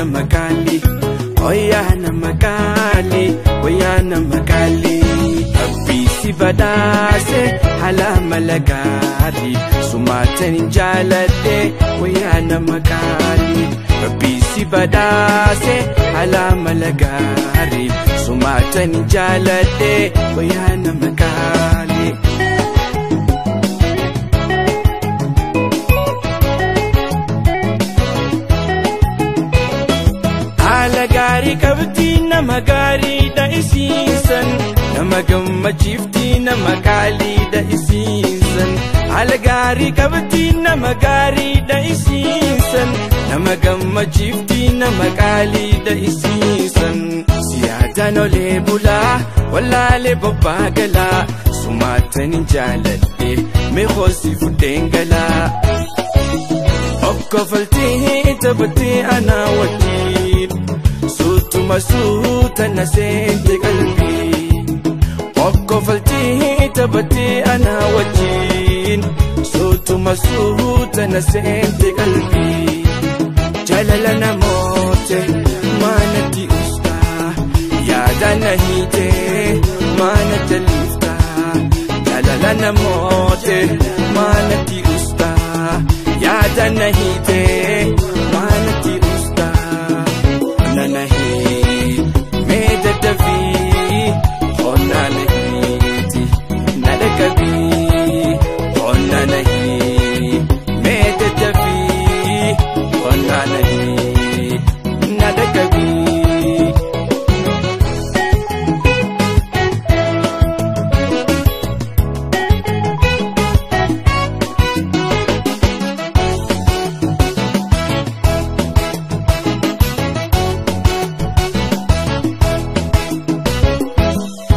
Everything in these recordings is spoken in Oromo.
namakali, oya namakali, oya namakali. Rabbi si badase hala malagari, sumatan jalate, oya namakali. Rabbi si badase hala malagari, sumatan jalate, oya namakali. Alagari kabti namagari da isisan, namagamajifti namakali da isisan. Alagari kabti namagari da isisan, namagamajifti namakali da isisan. Siyada no lebula wala le babagala, sumatan jalate me khosi futengala. Okkofalti tabati ana wakil, sutuma suta na sente kalbi. Okkofalti tabati ana wakil, sutuma suta na sente kalbi. Jalala na mote manati usta, yada na hite manati lifta. Jalala na mote manati usta, yada nahite manati usta. Ona nahi meda davi, ona nahiti nadakabi. Ona nahi meda davi, ona nahi nadakabi.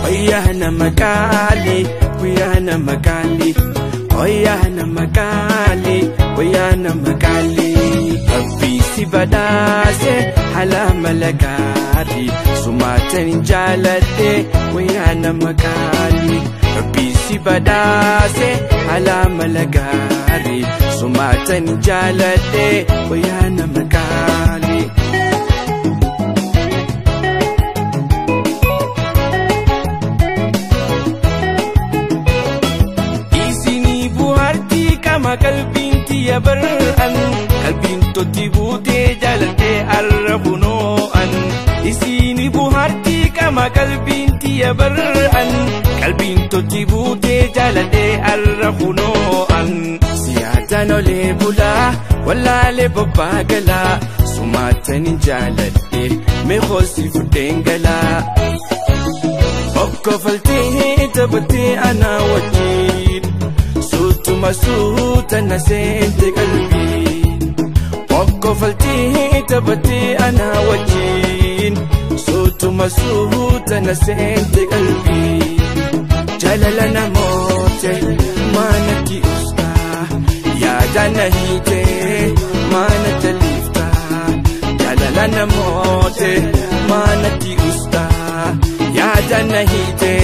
Oya namakali, oya namakali, oya namakali, oya namakali. Rabbi si badase hala malagari, sumatan jalate, oya namakali. Rabbi si badase hala malagari, sumatan jalate, oya namakali. Kalbin tiya baran, kalbin to tibute jalate arrabunoan. Isini buharti kama kalbin tiya baran, kalbin to tibute jalate arrabunoan. Siyada no lebula wala le babagala, sumatan jalate me khosi futengala. Okkofalti tabati ana wakil, sutuma suta na sente kalbi. Okkofalti tabati ana wakil, sutuma suta na sente kalbi. Jalala na mote manati usta, yada nahite manati lifta. Jalala na mote manati usta, yada nahite